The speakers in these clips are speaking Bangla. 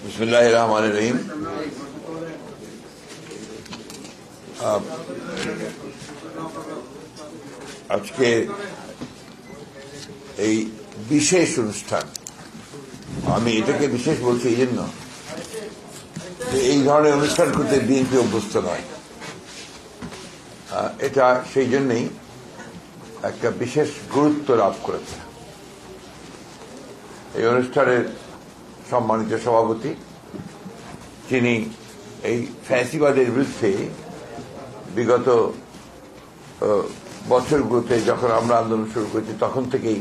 বিসমিল্লাহির রহমানির রহিম। আজকে এই বিশেষ অনুষ্ঠান, আমি এটাকে বিশেষ বলছি এই জন্য যে এই ধরনের অনুষ্ঠান করতে বিএনপি অভ্যস্ত নয়। এটা সেই জন্যই একটা বিশেষ গুরুত্ব লাভ করেছে। এই অনুষ্ঠানের সম্মানিত সভাপতি, যিনি এই ফ্যাসিবাদের বিরুদ্ধে বিগত বছরগুলোতে যখন আমরা আন্দোলন শুরু করেছি তখন থেকেই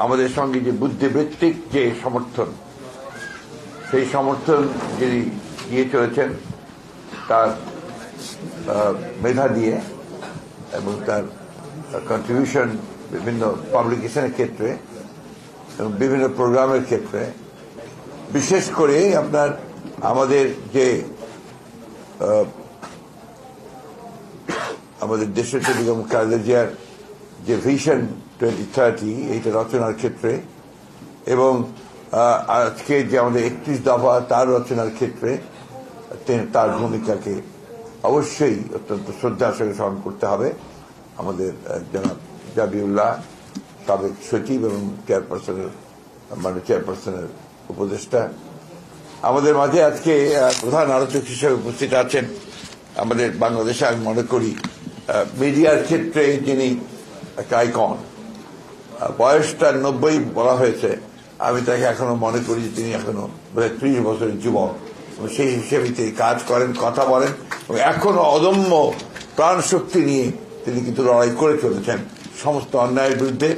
আমাদের সঙ্গে যে বুদ্ধিবৃত্তিক যে সমর্থন, সেই সমর্থন যিনি দিয়ে চলেছেন তার মেধা দিয়ে এবং তার কন্ট্রিবিউশন বিভিন্ন পাবলিকেশনের ক্ষেত্রে এবং বিভিন্ন প্রোগ্রামের ক্ষেত্রে, বিশেষ করে আপনার আমাদের যে আমাদের দেশের বেগম খালেদা জিয়ার যে ভিশন 2030 এইটা রচনার ক্ষেত্রে এবং আজকে যে আমাদের 31 দফা তার রচনার ক্ষেত্রে তার ভূমিকাকে অবশ্যই অত্যন্ত শ্রদ্ধার সঙ্গে স্মরণ করতে হবে। আমাদের জনাব জাবিউল্লাহ, সাবেক সচিব এবং চেয়ারপারসনের উপদেষ্টা, আমাদের মাঝে আজকে প্রধান আলোচক হিসেবে উপস্থিত আছেন আমাদের বাংলাদেশে আমি মনে করি মিডিয়ার ক্ষেত্রে যিনি একটা আইকন। বয়সটা 90 বলা হয়েছে, আমি তাকে এখনো মনে করি যে তিনি এখনো 30 বছরের যুবক। সেই হিসেবে তিনি কাজ করেন, কথা বলেন এবং এখনো অদম্য প্রাণ শক্তি নিয়ে তিনি কিন্তু লড়াই করে চলেছেন সমস্ত অন্যায়ের বিরুদ্ধে,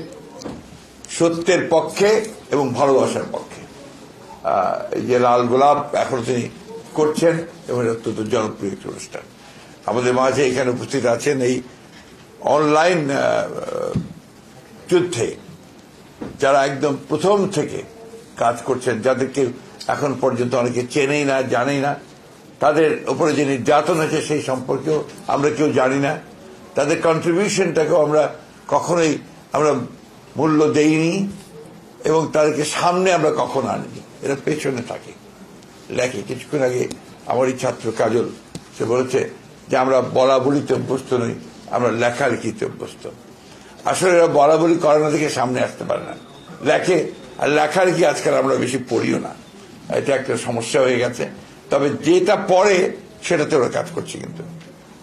সত্যের পক্ষে এবং ভালোবাসার পক্ষে। যে লাল গোলাপ এখন তিনি করছেন এবং অত্যন্ত জনপ্রিয় একটি অনুষ্ঠান। আমাদের মাঝে এখানে উপস্থিত আছেন এই অনলাইন যুদ্ধে যারা একদম প্রথম থেকে কাজ করছেন, যাদেরকে এখন পর্যন্ত অনেকে চেনেই না, জানেই না, তাদের উপরে যে নির্যাতন হয়েছে সেই সম্পর্কেও আমরা কেউ জানি না, তাদের কন্ট্রিবিউশনটাকেও আমরা কখনোই মূল্য দেইনি এবং তাদেরকে সামনে আমরা কখনো আনিনি। এরা পেছনে থাকে, লেখে। কিছুক্ষণ আগে আমার এই ছাত্র কাজল, সে বলেছে যে আমরা বলা বলিতে অভ্যস্ত নই, আমরা লেখালেখিতে অভ্যস্ত। আসলে এরা বলা বলি করে না থেকে সামনে আসতে পারে না, লেখে। আর লেখালেখি আজকাল আমরা বেশি পড়িও না, এটা একটা সমস্যা হয়ে গেছে। তবে যেটা পড়ে সেটাতে ওরা কাজ করছে। কিন্তু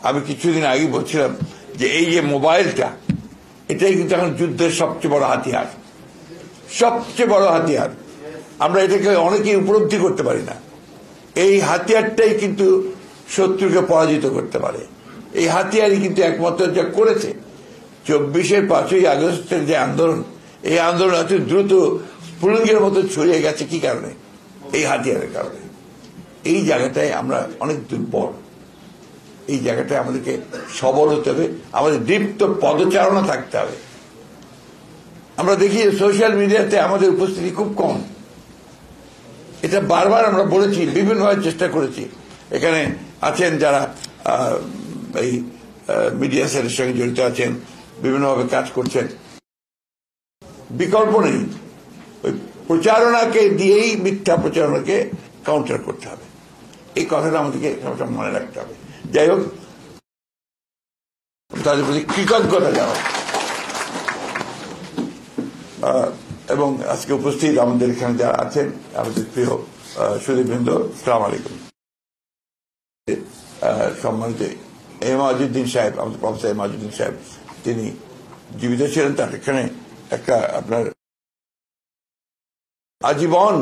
আমি কিছুদিন আগে বলছিলাম যে এই যে মোবাইলটা, এটাই কিন্তু এখন যুদ্ধের সবচেয়ে বড় হাতিয়ার, সবচেয়ে বড় হাতিয়ার। আমরা এটাকে অনেকেই উপলব্ধি করতে পারি না। এই হাতিয়ারটাই কিন্তু শত্রুকে পরাজিত করতে পারে। এই হাতিয়ারই কিন্তু একমাত্র যা করেছে 24-এর 5ই আগস্টের যে আন্দোলন, এই আন্দোলন এত দ্রুত স্ফুলিঙ্গের মতো ছড়িয়ে গেছে। কি কারণে? এই হাতিয়ারের কারণে। এই জায়গাটায় আমরা অনেক দুর্বল। এই জায়গাটায় আমাদেরকে সবল হতে হবে, আমাদের দীপ্ত পদচারণা থাকতে হবে। আমরা দেখি সোশ্যাল মিডিয়াতে আমাদের উপস্থিতি খুব কম। এটা বারবার আমরা বলেছি, বিভিন্নভাবে চেষ্টা করেছি। এখানে আছেন যারা এই মিডিয়া সেলের সঙ্গে জড়িত আছেন, বিভিন্নভাবে কাজ করছেন। বিকল্প নেই, ওই প্রচারণাকে দিয়েই মিথ্যা প্রচারণাকে কাউন্টার করতে হবে। এই কথাটা আমাদেরকে সবসময় মনে রাখতে হবে। যাই হোক, তাদের প্রতি কৃতজ্ঞতা জানাই। এবং আজকে উপস্থিত আমাদের এখানে যারা আছেন, আমাদের প্রিয় সুধীবৃন্দ, আসসালামু আলাইকুম। সম্মানিত এমাজউদ্দিন সাহেব, আমাদের প্রফেসর এমাজউদ্দিন সাহেব, তিনি জীবিত ছিলেন। তার এখানে একটা আপনার আজীবন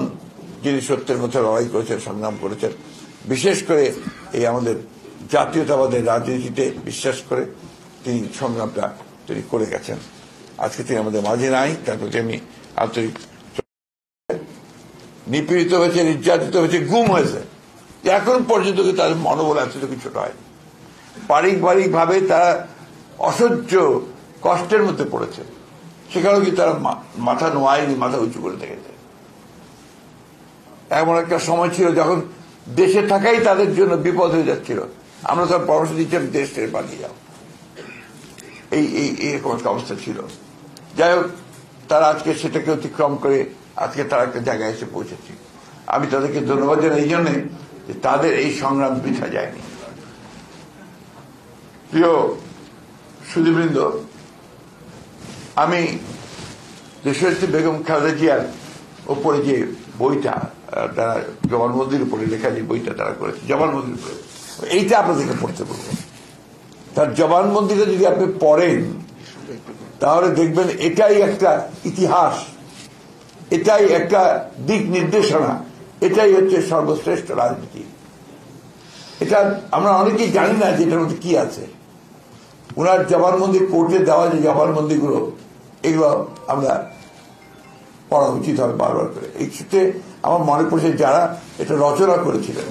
যিনি সত্যের পথে লড়াই করেছেন, সংগ্রাম করেছেন, বিশেষ করে এই আমাদের জাতীয়তাবাদের রাজনীতিতে বিশ্বাস করে তিনি সংগ্রামটা তিনি করে গেছেন। আজকে তিনি আমাদের মাঝে নাই, তার প্রতি আমি আন্তরিক। নিপীড়িত হয়েছে, নির্যাতিত হয়েছে, গুম হয়েছে, এখন পর্যন্ত তাদের মনোবল এতটুকু ছোট হয়। পারিবারিক ভাবে তারা অসহ্য কষ্টের মধ্যে পড়েছে, সেখানেও কি তারা মাথা নোয়ায়নি, মাথা উঁচু করে দেখেছে। এমন একটা সময় ছিল যখন দেশে থাকাই তাদের জন্য বিপদ হয়ে যাচ্ছিল। আমরা তার পরামর্শ দিচ্ছিলাম দেশ ছেড়ে পালিয়ে যাও, এইরকম একটা অবস্থা ছিল। যাই হোক, তারা আজকে সেটাকে অতিক্রম করে আজকে তারা একটা জায়গায় এসে পৌঁছেছে। আমি তাদেরকে ধন্যবাদ জানাই এই জন্যে যে তাদের এই সংগ্রাম বৃথা যায়নি। প্রিয় সুধীবৃন্দ, আমি দেশনেত্রী বেগম খালেদা জিয়ার ওপরে যে বইটা তারা জবানবন্দির উপরে লেখা, যে বইটা তারা করেছে জবানবন্দির উপরে, এইটা আপনাদেরকে পড়তে বলবো। তার জবানবন্দিটা যদি আপনি পড়েন তাহলে দেখবেন এটাই একটা ইতিহাস, এটাই একটা দিক নির্দেশনা, এটাই হচ্ছে সর্বশ্রেষ্ঠ রাজনীতি। এটা আমরা অনেকেই জানি না যে এটার মধ্যে কি আছে। ওনার জবানবন্দি কোর্টে দেওয়া যে জবানবন্দিগুলো, এগুলো আমরা পড়া উচিত হবে বারবার করে। এই ক্ষেত্রে আমার মনে পড়ছে যারা এটা রচনা করেছিলেন,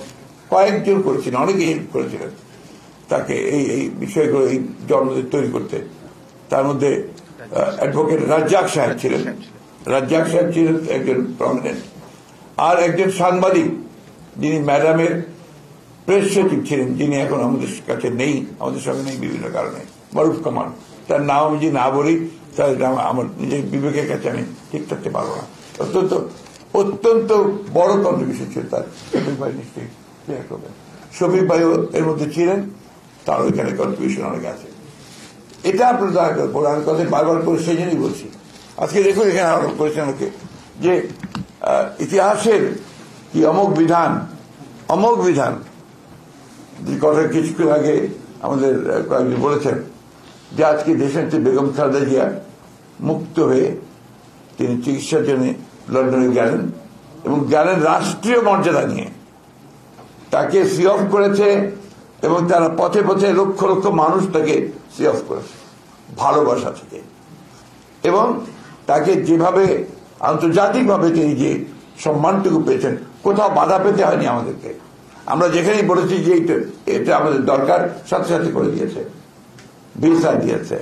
কয়েকজন করেছিলেন, অনেকে হেল্প করেছিলেন তাকে এই বিষয়গুলো, এই জবানবন্দি তৈরি করতে। তার মধ্যে অ্যাডভোকেট রাজ্জাক সাহেব ছিলেন, রাজ্জাক সাহেব ছিলেন একজন প্রমিনেন্ট। আর একজন সাংবাদিক যিনি ম্যাডামের প্রেস সচিব ছিলেন, যিনি এখন আমাদের কাছে নেই, আমাদের সঙ্গে নেই বিভিন্ন কারণে, মারুফ কামাল। তার নাম আমি যদি না বলি তাহলে আমার নিজের বিবেকের কাছে আমি ঠিক থাকতে পারবো না। অত্যন্ত অত্যন্ত বড় কন্ট্রিবিউশন ছিল তার। শফিক ভাই নিশ্চয়ই ক্লিয়ার করবেন, শফিক ভাইও এর মধ্যে ছিলেন, তার ওইখানে কন্ট্রিবিউশন অনেক আছে। এটা আপনার দয়া করে পড়ার কথা বারবার করে সেই জন্যই বলছি। আজকে দেখুন এখানে আরোপ করেছেন ওকে যে ইতিহাসের কি অমোঘ বিধান, অমোঘ বিধান, যে কথা কিছুক্ষণ আগে আমাদের কয়েকজন বলেছেন যে আজকে দেশনেত্রী বেগম খালেদা জিয়া মুক্ত হয়ে তিনি চিকিৎসার জন্য লন্ডনে গেলেন এবং গেলেন রাষ্ট্রীয় মর্যাদা নিয়ে। তাকে সি অফ করেছে এবং তারা পথে পথে লক্ষ লক্ষ মানুষ তাকে সি অফ করেছে ভালোবাসা থেকে। এবং তাকে যেভাবে আন্তর্জাতিকভাবে তিনি যে সম্মানটুকু পেয়েছেন, কোথাও বাধা পেতে হয়নি আমাদেরকে। আমরা যেখানেই বলেছি যে এটা আমাদের দরকার, সাথে সাথে করে দিয়েছে, ভিসা দিয়েছে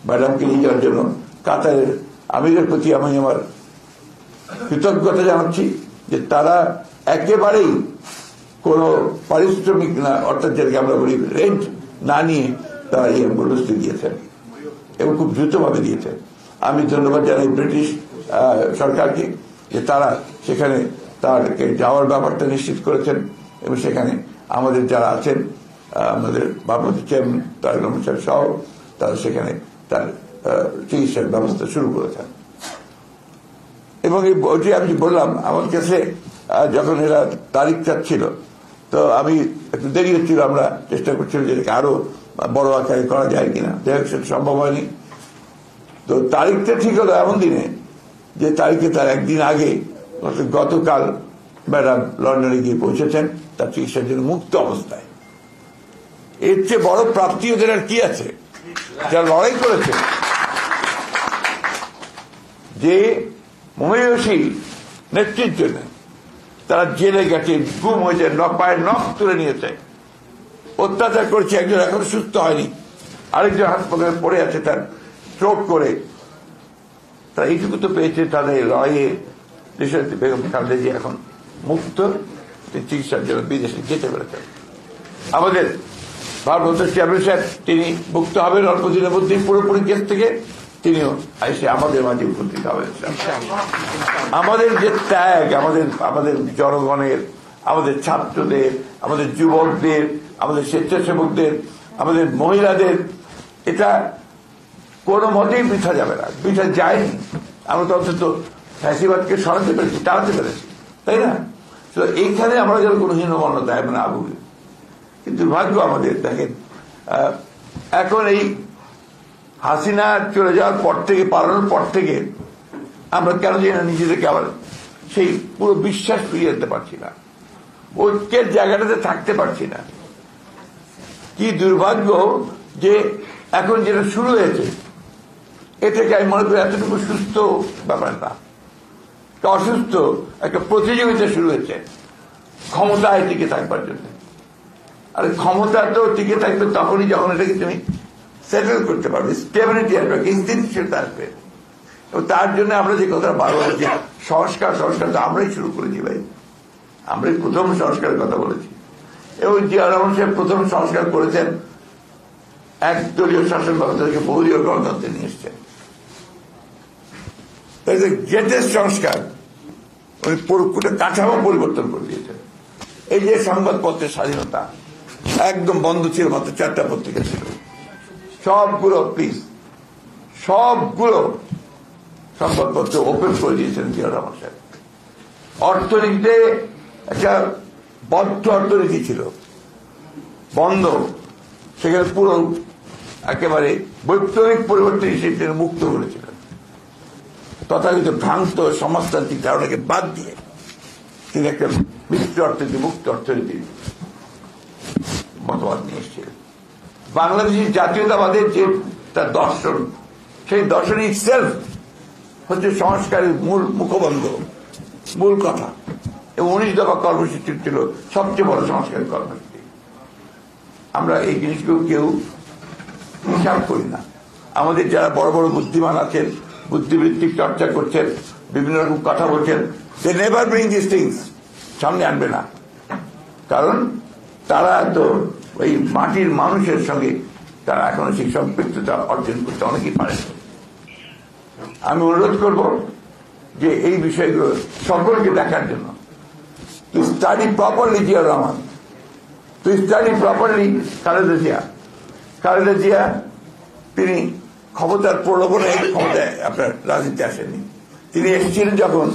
ম্যাডামকে নিয়ে যাওয়ার জন্য। কাতারের আমিরের প্রতি আমি আমার কৃতজ্ঞতা জানাচ্ছি যে তারা একেবারেই কোনো পারিশ্রমিক না, অর্থাৎ যেটাকে আমরা বলি রেন্ট না নিয়ে তারা এই অ্যাম্বুলেন্সটি দিয়েছেন এবং খুব দ্রুতভাবে দিয়েছেন। আমি ধন্যবাদ জানাই ব্রিটিশ সরকারকে যে তারা সেখানে তারকে যাওয়ার ব্যাপারটা নিশ্চিত করেছেন এবং সেখানে আমাদের যারা আছেন, আমাদের ভারপ্রাপ্ত চেয়ারম্যান তারেক রহমান সাহেব সহ, তারা সেখানে তার চিকিৎসার ব্যবস্থা শুরু করেছেন। এবং এই বইটি আমি বললাম আমার কাছে যখন এরা তারিখ চাচ্ছিল, তো আমি একটু দেরি হচ্ছিল, আমরা চেষ্টা করছিলাম যে আরো বড় আকারে করা যায় কিনা, সেটা সম্ভব হয়নি। তো তারিখটা ঠিক হলো এমন দিনে যে তারিখে তার একদিন আগে গতকাল ম্যাডাম লন্ডনে গিয়ে পৌঁছেছেন তার চিকিৎসার জন্য মুক্ত অবস্থায়। এর চেয়ে বড় প্রাপ্তি ওদের আর কি আছে? যারা লড়াই করেছে, যে মহিষী নেতৃত্বের জন্য তারা জেলে গেছে, গুম হয়েছে, পায়ের নখ তুলে নিয়েছে, অত্যাচার করেছে, একজন এখন সুস্থ হয়নি, আরেকজন হাসপাতালে পড়ে আছে তার স্ট্রোক করে। তারা এইটুকু তো পেয়েছে তাদের লড়াইয়ে। দেশের বেগম খালেদা জিয়া এখন মুক্ত, চিকিৎসার জন্য বিদেশে যেতে পেরেছেন। আমাদের ভারপ্রাপ্ত চেয়ারম্যান সাহেব তিনি মুক্ত হবেন অল্প দিনের মধ্যেই পুরোপুরি কেস থেকে, তিনিও এসে আমাদের মাঝে উপস্থিত হবেন। আমাদের যে ত্যাগ, আমাদের জনগণের, আমাদের ছাত্রদের, আমাদের যুবকদের, আমাদের স্বেচ্ছাসেবকদের, আমাদের মহিলাদের, এটা কোনো মতেই বৃথা যাবে না, বৃথা যায়নি। আমরা তো অন্তত ফ্যাসিবাদকে সরাতে পেরেছি, টাড়াতে পেরেছি, তাই না? এইখানে আমরা যেন কোনো হীনমন্যতা না ভুগি। কিন্তু দুর্ভাগ্য আমাদের, দেখেন এখন এই হাসিনা চলে যাওয়ার পর থেকে, পালানোর পর থেকে আমরা কেন জানি না নিজেদেরকে আবার সেই পুরো বিশ্বাস ফিরিয়ে আনতে পারছি না, ঐক্যের জায়গাটাতে থাকতে পারছি না। কি দুর্ভাগ্য যে এখন যেটা শুরু হয়েছে এটাকে আমি মনে করি এতটুকু সুস্থ ব্যাপার না, অসুস্থ একটা প্রতিযোগিতা শুরু হয়েছে ক্ষমতায় টিকে থাকবার জন্য। আর ক্ষমতা তো টিকে থাকবে তখনই যখন এটাকে তুমি সেটেল করতে পারবে, স্টেবিলিটি আসবে, ইনস্টিটিউশনটা আসবে। এবং তার জন্য আমরা যে কথা বারবার বলছি, সংস্কার তো আমরাই শুরু করেছি ভাই, আমরাই প্রথম সংস্কারের কথা বলেছি। এবং জিয়া রহমান সাহেব প্রথম সংস্কার করেছেন, একদলীয় শাসন ব্যবস্থা থেকে বহুদলীয় গণতন্ত্রে নিয়ে এসছেন। গ্রেটেস্ট সংস্কার উনি পুরোপুরি কাঠামো পরিবর্তন করে দিয়েছেন। এই যে সংবাদপত্রের স্বাধীনতা একদম বন্ধ ছিল, মাত্র 4টা পত্রিকা ছিল, সবগুলো প্লিজ সবগুলো সংবাদপত্র ওপেন করে দিয়েছেন জিয়াউর রহমান সাহেব। অর্থনীতিতে একটা বদ্ধ অর্থনীতি ছিল, বন্ধ, সেখানে পুরো একেবারে বৈপ্লবিক পরিবর্তন হিসেবে তিনি মুক্ত করেছিলেন। তথাকথিত ভ্রান্ত সমাজতান্ত্রিক ধারণাকে বাদ দিয়ে তিনি একটা মিশ্র অর্থনীতি, মুক্ত অর্থনীতি মতবাদ নিয়ে এসেছিলেন। বাংলাদেশের জাতীয়তাবাদের যে তার দর্শন, সেই দর্শন ইটসেলফ হচ্ছে সংস্কারের মূল মুখবন্ধ, মূল কথা। এবং 19 দফা কর্মসূচি ছিল সবচেয়ে বড় সংস্কারের কর্মসূচি। আমরা এই জিনিসগুলো কেউ হিসাব করি না। আমাদের যারা বড় বড় বুদ্ধিমান আছেন, বুদ্ধিবৃত্তিক চর্চা করছেন, বিভিন্ন রকম কথা বলছেন, they never bring this things, সামনে আনবে না। কারণ তারা তো ওই মাটির মানুষের সঙ্গে তারা এখনো সেই সম্পৃক্ততা অর্জন করতে অনেকেই পারে। আমি অনুরোধ করব যে এই বিষয়গুলো সকলকে দেখার জন্য, to study properly Ziaur Rahman, to study properly Khaleda Zia. Khaleda Zia তিনি ক্ষমতার প্রলোভনে ক্ষমতায় আপনার রাজনীতি আসেননি। তিনি এসেছিলেন যখন,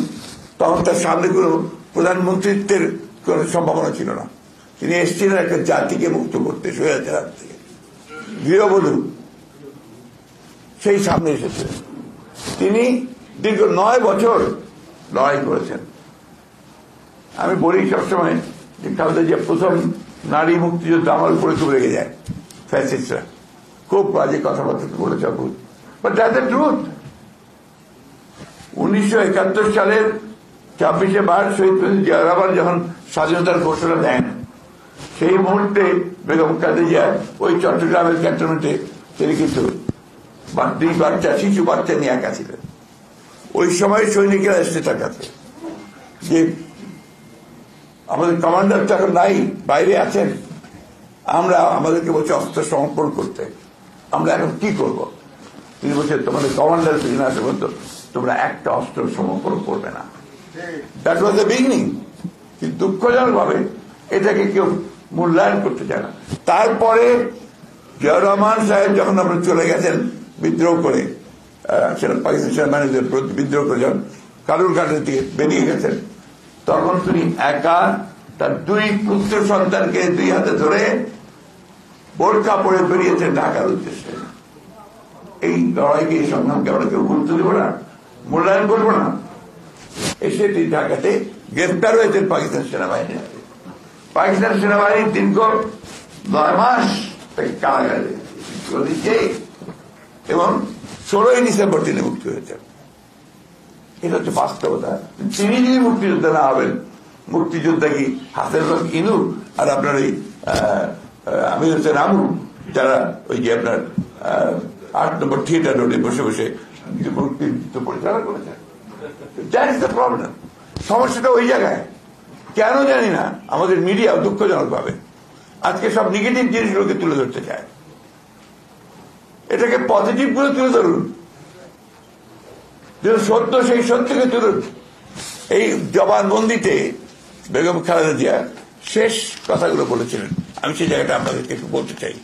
তখন তার সামনে কোনো প্রধানমন্ত্রিত্বের কোন সম্ভাবনা ছিল না। তিনি এসেছিলেন একটা জাতিকে মুক্ত করতে, স্বৈরাচার হাত থেকে। গৃহবধূ সেই সামনে এসেছিলেন। তিনি দীর্ঘ 9 বছর লড়াই করেছেন। আমি বলি সবসময় যে খালেদা জিয়া প্রথম নারী মুক্তিযুদ্ধ আমার উপরে খুব রেগে যায় ফ্যাসিস্টরা, খুব বাজে কথাবার্তা বলেছে, বাট দ্যাটস দ্য ট্রুথ। 1971 সালের 26শে মার্চ শহীদ প্রেসিডেন্ট জিয়াউর রহমান যখন স্বাধীনতার ঘোষণা দেন, সেই মুহূর্তে বেগম খালেদা জিয়া ওই চট্টগ্রামের ক্যান্টনমেন্টে তিনি কিন্তু 2 বাচ্চা, শিশু বাচ্চা নিয়ে একা ছিলেন। ওই সময় সৈনিকেরা এসছে তার কাছে যে আমাদের কমান্ডার তো এখন নাই, বাইরে আছেন, আমরা আমাদেরকে বলছে অস্ত্র সমর্পণ করতে, আমরা এখন কি করব? তিনি বলছেন তোমাদের কমান্ডার ফিরে আসে বলতো তোমরা একটা অস্ত্র সমর্পণ করবে না। That was the beginning. কিন্তু দুঃখজনক ভাবে এটাকে কেউ মূল্যায়ন করতে চায় না। তারপরে জিয়াউর রহমান সাহেব যখন আমরা চলে গেছেন বিদ্রোহ করে, সেটা পাকিস্তান সেনাবাহিনীদের বিদ্রোহ করে যখন কালুরঘাটের দিকে বেরিয়ে গেছেন, তখন তিনি একা তার 2 পুত্র সন্তানকে 2 হাতে ধরে বোরকা পরে বেরিয়েছেন ঢাকার উদ্দেশ্যে। এই লড়াইকে, এই সংগ্রামকে আমরা কেউ গুরুত্ব দেবো না, মূল্যায়ন করবো না। এসে তিনি ঢাকাতে গ্রেফতার হয়েছেন পাকিস্তান সেনাবাহিনী। পাকিস্তান সেনাবাহিনী দীর্ঘ 9 মাস তাকে কারাগারে দিচ্ছে এবং 16ই ডিসেম্বর তিনি মুক্তি হয়েছেন। এটা হচ্ছে বাস্তবতা। তিনি যদি মুক্তিযোদ্ধা না হবেন, মুক্তিযোদ্ধা কি হাতের লোক ইনু আর আপনার ওই আমির হোসেন আমু, যারা ওই যে আপনার 8 নম্বর থিয়েটার রোডে বসে বসে মুক্তিযুদ্ধ পরিচালনা করেছেন। That is the problem. সমস্যাটা ওই জায়গায়। কেন জানি না আমাদের মিডিয়া দুঃখজনক ভাবে আজকে সব নেগেটিভ জিনিসগুলোকে তুলে ধরতে চায়। এটাকে পজিটিভ গুলো তুলে ধরুন, যে সত্য সেই সত্যকে তুলুন। এই জবানবন্দিতে বেগম খালেদা জিয়া শেষ কথাগুলো বলেছিলেন, আমি সেই জায়গাটা আপনাদেরকে একটু বলতে চাই।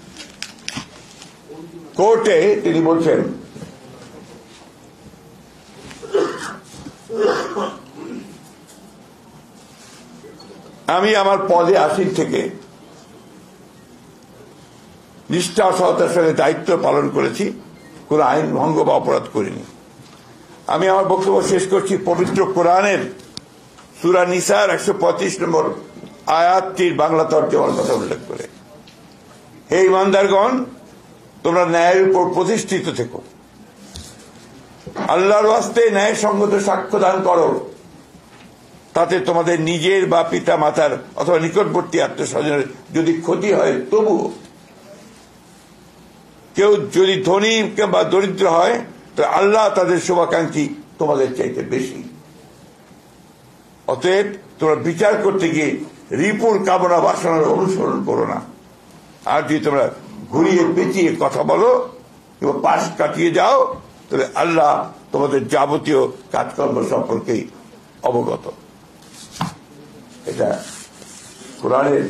কোর্টে তিনি বলছেন, আমি আমার পদে আসীন থেকে নিষ্ঠা সহতার সঙ্গে দায়িত্ব পালন করেছি, কোন আইন ভঙ্গ বা অপরাধ করিনি। আমি আমার বক্তব্য শেষ করছি পবিত্র কোরআনের সূরা নিসার 135 নম্বর আয়াতটির বাংলা তর্জমার কথা উল্লেখ করে, হে ঈমানদারগণ, তোমরা ন্যায়ের উপর প্রতিষ্ঠিত থেকো, আল্লাহর ওয়াস্তে ন্যায়সঙ্গত সাক্ষ্য দান করো, তাতে তোমাদের নিজের বা পিতা মাতার অথবা নিকটবর্তী আত্মীয়স্বজনের যদি ক্ষতি হয়, তবুও কেউ যদি ধনী বা দরিদ্র হয়, তো আল্লাহ তাদের শুভাকাঙ্ক্ষী তোমাদের চাইতে বেশি। অতএব তোমরা বিচার করতে গিয়ে রিপুর কামনা বাসনার অনুসরণ করো না। আর যদি তোমরা ঘুরিয়ে পেঁচিয়ে কথা বলো কিংবা পাশ কাটিয়ে যাও, তাহলে আল্লাহ তোমাদের যাবতীয় কাজকর্ম সম্পর্কেই অবগত। এটা কোরআনের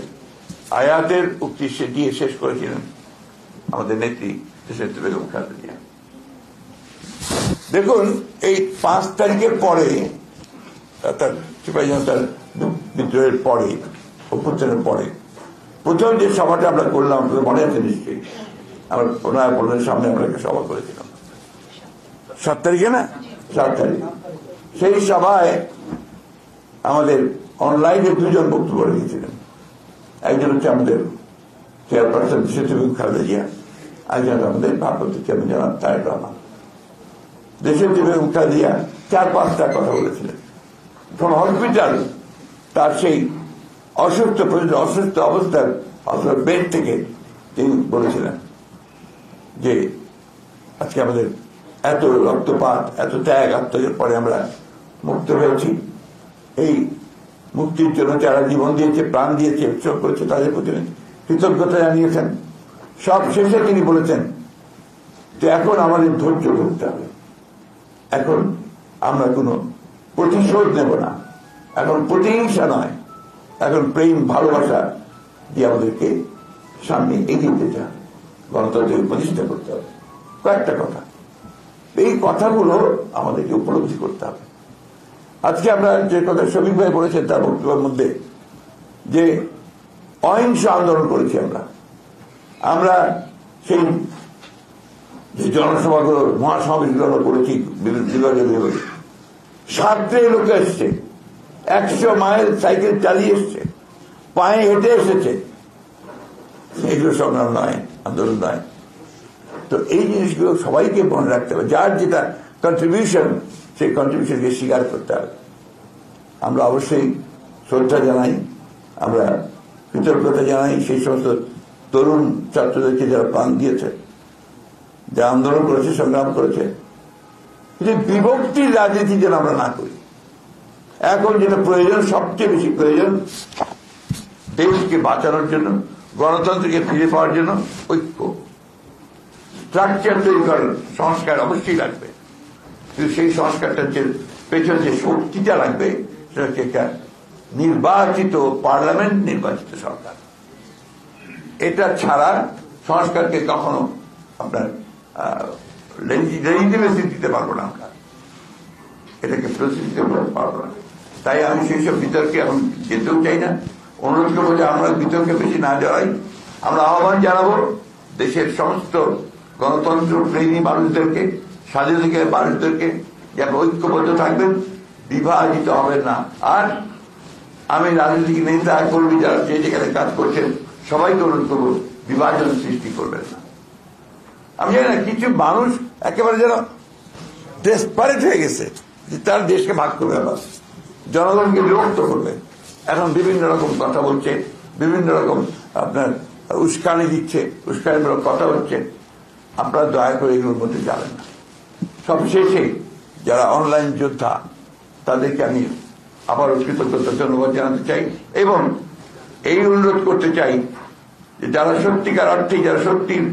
আয়াতের উক্তি দিয়ে শেষ করেছিলেন আমাদের নেত্রী দেশনেত্রী বেগম খালেদা জিয়া। দেখুন, এই ৫ তারিখের পরে, তার সিপাহী জনতার বিদ্রোহের পরে, অভ্যুত্থানের পরে প্রথম যে সভাটা আমরা করলাম, মনে আছে নিশ্চয়ই, আমরা প্রণয়ের সামনে আমরা একটা সভা করেছিলাম ৭ তারিখে, না ৭ তারিখ। সেই সভায় আমাদের অনলাইনে 2 জন বক্তব্য রেখেছিলেন। একজন হচ্ছে আমাদের চেয়ারপারসন দেশনেত্রী বেগম খালেদা জিয়া, একজন আমাদের ভারপ্রাপ্ত চেয়ারম্যান জনাব তারেক রহমান। দেশনেত্রী বেগম খালেদা জিয়া 4-5টা কথা বলেছিলেন। ফ্রম হসপিটাল, তার সেই অসুস্থ অবস্থার বেড থেকে তিনি বলেছিলেন যে আজকে আমাদের এত রক্তপাত, এত ত্যাগ আত্মত্যাগের পরে আমরা মুক্ত হয়েছি। এই মুক্তির জন্য যারা জীবন দিয়েছে, প্রাণ দিয়েছে, উৎসব করেছে, তাদের প্রতি কৃতজ্ঞতা জানিয়েছেন। সব শেষে তিনি বলেছেন যে এখন আমাদের ধৈর্য ধরতে হবে, এখন আমরা কোনো প্রতিশোধ নেব না, এখন প্রতিহিংসা নয়, এখন প্রেম ভালোবাসা দিয়ে আমাদেরকে সামনে এগিয়ে যেতে হবে, গণতন্ত্রের প্রতিষ্ঠা করতে হবে। কয়েকটা কথা, এই কথাগুলো আমাদেরকে উপলব্ধি করতে হবে। আজকে আমরা যে কথা শফিক ভাই বলেছেন তার বক্তব্যের মধ্যে, যে অহিংস আন্দোলন করেছি আমরা সেই যে জনসভাগুলো, মহাসমাবেশগুলো করেছি বিভাগে 7 লোকে এসছে, 100 মাইল সাইকেল চালিয়ে এসছে, পায়ে হেঁটে এসেছে। এগুলো সংগ্রাম নয়, আন্দোলন নয়। তো এই জিনিসগুলো সবাইকে মনে রাখতে হবে। যার যেটা কন্ট্রিবিউশন, সেই কন্ট্রিবিউশনকে স্বীকার করতে হবে। আমরা অবশ্যই শ্রদ্ধা জানাই, আমরা কৃতজ্ঞতা জানাই সেই সমস্ত তরুণ ছাত্রদেরকে যারা প্রাণ দিয়েছে, যারা আন্দোলন করেছে, সংগ্রাম করেছে। কিন্তু বিভক্তির রাজনীতি যেন আমরা না করি। এখন যেটা প্রয়োজন, সবচেয়ে বেশি প্রয়োজন, দেশকে বাঁচানোর জন্য, গণতন্ত্রকে ফিরে পাওয়ার জন্য ঐক্য, স্ট্রাকচার তৈরি করার সংস্কার অবশ্যই লাগবে। কিন্তু সেই সংস্কারটার যে পেছনে যে শক্তিটা লাগবে, সেটা হচ্ছে একটা নির্বাচিত পার্লামেন্ট, নির্বাচিত সরকার। এটা ছাড়া সংস্কারকে কখনো আপনার লেজিটিমেসি দিতে পারবো না, আমরা এটাকে প্রতিষ্ঠিত করতে পারবো না। তাই আমি সেই সব বিতর্কে এখন যেতেও চাই না। অনুরোধ করবো যে আমরা বিতর্কে বেশি না জড়াই। আমরা আহ্বান জানাবো দেশের সমস্ত গণতন্ত্র প্রেমী মানুষদেরকে, স্বাধীনতার মানুষদেরকে, যারা ঐক্যবদ্ধ থাকবেন, বিভাজিত হবেন না। আর আমি রাজনৈতিক নেতা কর্মী যারা যে যেখানে কাজ করছেন, সবাইকে অনুরোধ করবো বিভাজন সৃষ্টি করবেন না। আমি জানি না, কিছু মানুষ একেবারে যেন ডেসপারেট হয়ে গেছে যে তার দেশকে ভাগ করবে, আবার জনগণকে বিরক্ত করবে। এখন বিভিন্ন রকম কথা বলছে, বিভিন্ন রকম আপনার উস্কানি দিচ্ছে, উস্কানিমূলক কথা হচ্ছে। আপনারা দয়া করে এগুলোর মধ্যে যাবেন না। সবশেষে যারা অনলাইন যোদ্ধা, তাদেরকে আমি আবারও কৃতজ্ঞতা ধন্যবাদ জানাতে চাই এবং এই অনুরোধ করতে চাই যে যারা সত্যিকার অর্থে, যারা সত্যির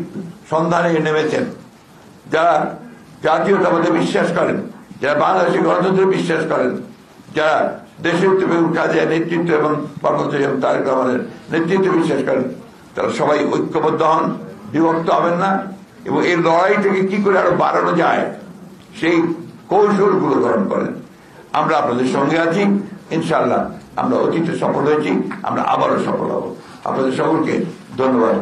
সন্ধানে নেমেছেন, যারা জাতীয়তাবাদে বিশ্বাস করেন, যারা বাংলাদেশের গণতন্ত্রে বিশ্বাস করেন, যারা দেশের কাজে নেতৃত্ব এবং কর্মচারী এবং তারেক রহমানের নেতৃত্বে বিশ্বাস করেন, তারা সবাই ঐক্যবদ্ধ হন, বিভক্ত হবেন না এবং এই লড়াইটাকে কি করে আরো বাড়ানো যায় সেই কৌশলগুলো গ্রহণ করেন। আমরা আপনাদের সঙ্গে আছি, ইনশাআল্লাহ। আমরা অতীতে সফল হয়েছি, আমরা আবারও সফল হব। আপনাদের সকলকে ধন্যবাদ।